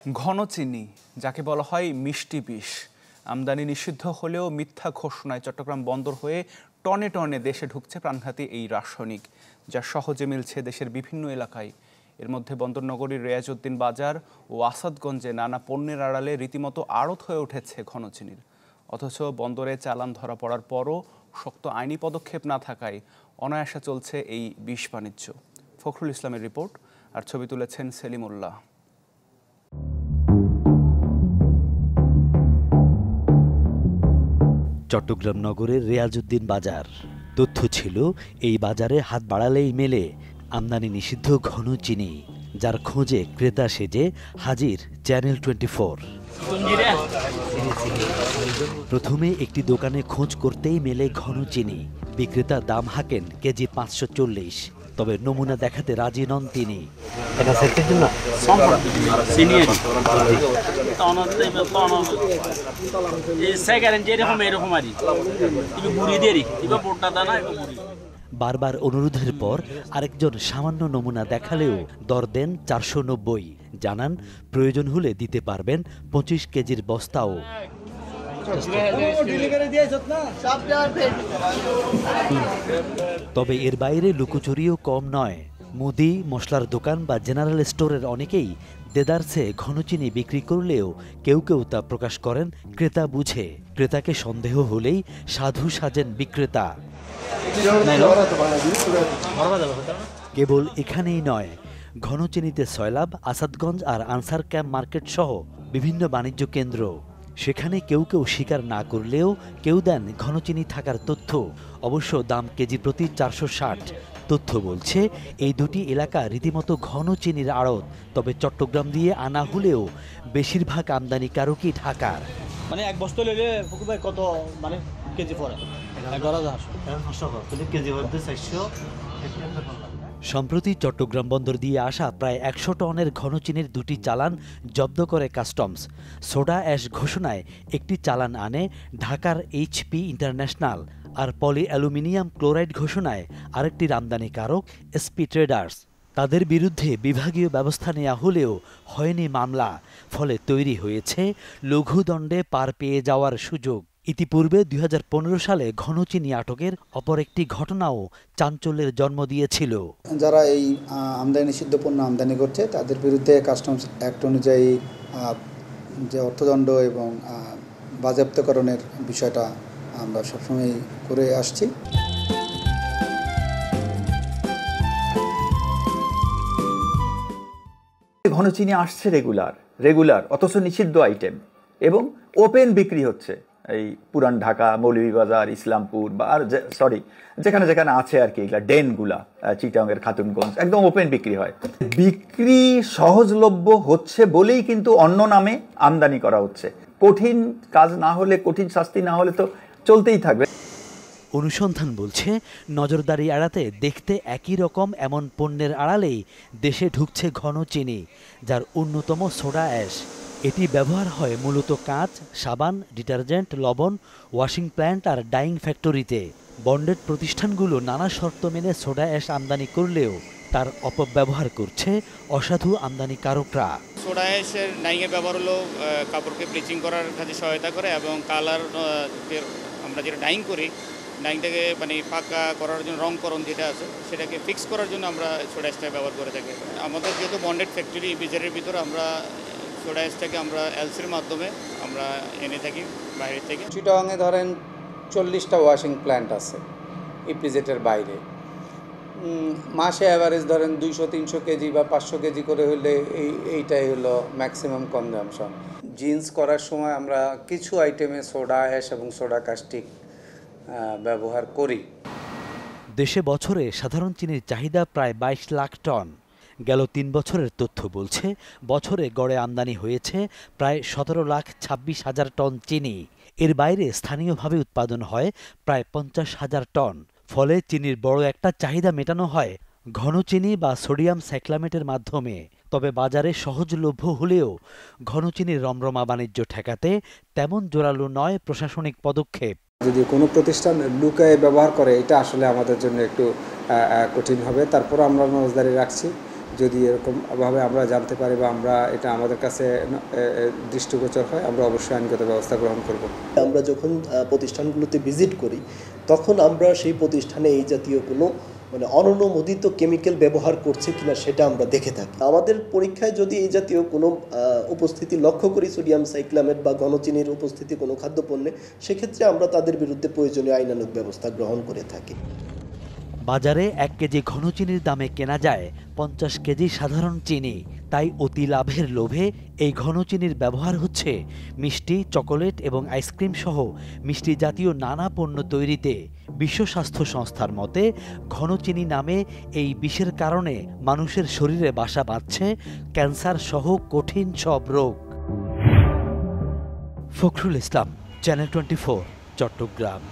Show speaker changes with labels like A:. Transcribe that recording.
A: ঘন চিনি যাকে বলা হয় মিষ্টি বিষ আমদানি নিষিদ্ধ হলেও মিথ্যা ঘোষণায় চট্টগ্রাম বন্দর হয়ে টনে টনে দেশে ঢুকছে প্রাণঘাতী এই রাসায়নিক, যা সহজে মিলছে দেশের বিভিন্ন এলাকায়। এর মধ্যে বন্দরনগরীর রেয়াজউদ্দিন বাজার ও আসাদগঞ্জে নানা পণ্যের আড়ালে রীতিমতো আড়ত হয়ে উঠেছে ঘন চিনির। অথচ বন্দরে চালান ধরা পড়ার পরও শক্ত আইনি পদক্ষেপ না থাকায় অনায়াসে চলছে এই বিষ বাণিজ্য। ফখরুল ইসলামের রিপোর্ট, আর ছবি তুলেছেন সেলিমুল্লাহ।
B: চট্টগ্রাম নগরের রেয়াজউদ্দিন বাজার। তথ্য ছিল এই বাজারে হাত বাড়ালেই মেলে আমদানি নিষিদ্ধ ঘন চিনি, যার খোঁজে ক্রেতা সেজে হাজির চ্যানেল 24। প্রথমে একটি দোকানে খোঁজ করতেই মেলে ঘন চিনি। বিক্রেতা দাম হাঁকেন কেজি 540, তবে নমুনা দেখাতে রাজি নন তিনি। বারবার অনুরোধের পর আরেকজন সামান্য নমুনা দেখালেও দর দেন 490। জানান প্রয়োজন হলে দিতে পারবেন 25 কেজির বস্তাও। তবে এর বাইরে লুকোচুরিও কম নয়। মুদি, মশলার দোকান বা জেনারেল স্টোরের অনেকেই দেদারসে ঘনচিনি বিক্রি করলেও কেউ কেউ তা প্রকাশ করেন ক্রেতা বুঝে। ক্রেতাকে সন্দেহ হলেই সাধু সাজেন বিক্রেতা। কেবল এখানেই নয়, ঘনচিনিতে সয়লাব, আসাদগঞ্জ আর আনসার ক্যাম্প মার্কেট সহ বিভিন্ন বাণিজ্য কেন্দ্র। সেখানে কেউ কেউ স্বীকার না করলেও কেউ দেন ঘনচিনি থাকার তথ্য। অবশ্য দাম কেজি প্রতি 460। তথ্য বলছে এই দুটি এলাকা রীতিমতো ঘন চিনির আড়ত। তবে চট্টগ্রাম দিয়ে আনা হলেও বেশিরভাগ আমদানিকারকই ঢাকার।
C: মানে এক বস্তা নিলে ফকুর ভাই কত মানে কেজি পড়ে? 11,500 কেজি বলতে 400।
B: সম্প্রতি চট্টগ্রাম বন্দর দিয়ে আসা প্রায় 100 টনের ঘনচিনির দুটি চালান জব্দ করে কাস্টমস। সোডা অ্যাশ ঘোষণায় একটি চালান আনে ঢাকার এইচপি ইন্টারন্যাশনাল, আর পলি অ্যালুমিনিয়াম ক্লোরাইড ঘোষণায় আরেকটি আমদানিকারক এসপি ট্রেডার্স। তাদের বিরুদ্ধে বিভাগীয় ব্যবস্থা নেওয়া হলেও হয়নি মামলা, ফলে তৈরি হয়েছে লঘুদণ্ডে পার পেয়ে যাওয়ার সুযোগ। ইতিপূর্বে 2015 সালে ঘনচিনি আটকের অপর একটি ঘটনাও চাঞ্চল্যের জন্ম দিয়েছিল।
D: যারা এই আমদানি নিষিদ্ধ পণ্য আমদানি করছে তাদের বিরুদ্ধে কাস্টমস অ্যাক্ট অনুযায়ী যে অর্থদণ্ড এবং বাজেয়াপ্তকরণের বিষয়টা আমরা সবসময় করে আসছি।
E: ঘনচিনি আসছে রেগুলার অথচ নিষিদ্ধ আইটেম, এবং ওপেন বিক্রি হচ্ছে এই পুরান ঢাকা, মৌলভীবাজার, ইসলামপুর বা আর যেখানে যেখানে আছে আর কি, এগুলা ডেনগুলা, চিটাগাংয়ের খাতুনগঞ্জ, একদম ওপেন বিক্রি হয়। বিক্রি সহজলভ্য হচ্ছে বলেই কিন্তু অন্য নামে আমদানি করা হচ্ছে। কঠিন কাজ না হলে, কঠিন শাস্তি না হলে তো চলতেই থাকবে।
B: অনুসন্ধান বলছে নজরদারি এড়াতে দেখতে একই রকম এমন পণ্যের আড়ালেই দেশে ঢুকছে ঘন চিনি, যার অন্যতম সোডা অ্যাশ। এটি ব্যবহার হয় মূলত কাঁচ, সাবান, ডিটারজেন্ট, লবণ, ওয়াশিং প্ল্যান্ট আর ডাইং ফ্যাক্টরিতে। বন্ডেড প্রতিষ্ঠানগুলো নানা শর্ত মেনে সোডা অ্যাশ আমদানি করলেও তার অপব্যবহার করছে অসাধু আমদানিকারকরা।
F: সোডা অ্যাশের ডাইংয়ের ব্যবহার হলো কাপড়কে ব্লিচিং করার কাজে সহায়তা করে, এবং কালার আমরা যেটা ডাইং করি, ডাইংটাকে মানে পাকা করার জন্য, রংকরণ যেটা আছে সেটাকে ফিক্স করার জন্য আমরা সোডা অ্যাশটা ব্যবহার করে থাকি। আমাদের যেহেতু বন্ডেড ফ্যাক্টরি বিজারের ভিতরে, আমরা সোডা অ্যাশটাকে আমরা এলসির মাধ্যমে আমরা এনে থাকি বাইরে থেকে।
D: চিটাগাংয়ে ধরেন 40টা ওয়াশিং প্ল্যান্ট আছে ইপিজেটের বাইরে। মাসে অ্যাভারেজ ধরেন 200-300 কেজি বা 500 কেজি করে হলে এইটাই হলো ম্যাক্সিমাম কনজামশন। জিন্স করার সময় আমরা কিছু আইটেমে সোডা অ্যাশ এবং সোডা কাস্টিক ব্যবহার করি।
B: দেশে বছরে সাধারণ চিনির চাহিদা প্রায় 22 লাখ টন। গেল 3 বছরের তথ্য বলছে বছরে গড়ে আমদানি হয়েছে প্রায় 17,26,000 টন চিনি। এর বাইরে স্থানীয়ভাবে উৎপাদন হয় প্রায় 50,000 টন। ফলে চিনির বড় একটা চাহিদা মেটানো হয় ঘন চিনি বা সোডিয়াম সাইক্লামেটের মাধ্যমে। তবে বাজারে সহজলভ্য হলেও ঘন চিনির রমরমা বাণিজ্য ঠেকাতে তেমন জোরালো নয় প্রশাসনিক পদক্ষেপ।
D: যদি কোনো প্রতিষ্ঠান লুকায়ে ব্যবহার করে, এটা আসলে আমাদের জন্য একটু কঠিন হবে। তারপর আমরা নজরদারি রাখছি
G: যদি এরকমভাবে আমরা জানতে পারি বা আমরা এটা আমাদের কাছে দৃষ্টিগোচর হয়, আমরা অবশ্যই আইনগত ব্যবস্থা গ্রহণ করব।
H: আমরা যখন প্রতিষ্ঠানগুলোতে ভিজিট করি তখন আমরা সেই প্রতিষ্ঠানে এই জাতীয় কোনো অননুমোদিত কেমিক্যাল ব্যবহার করছে কিনা সেটা আমরা দেখে থাকি। আমাদের পরীক্ষায় যদি এই জাতীয় কোনো উপস্থিতি লক্ষ্য করি, সোডিয়াম সাইক্লামেট বা ঘনচিনির উপস্থিতি কোনো খাদ্যপণ্যে, সেক্ষেত্রে আমরা তাদের বিরুদ্ধে প্রয়োজনীয় আইনানুগ ব্যবস্থা গ্রহণ করে থাকি।
B: বাজারে 1 কেজি ঘনচিনির দামে কেনা যায় 50 কেজি সাধারণ চিনি। তাই অতি লাভের লোভে এই ঘনচিনির ব্যবহার হচ্ছে মিষ্টি, চকোলেট এবং আইসক্রিম সহ মিষ্টি জাতীয় নানা পণ্য তৈরিতে। বিশ্ব স্বাস্থ্য সংস্থার মতে ঘনচিনি নামে এই বিষের কারণে মানুষের শরীরে বাসা বাঁধছে ক্যান্সার সহ কঠিন সব রোগ। ফখরুল ইসলাম, চ্যানেল 24, চট্টগ্রাম।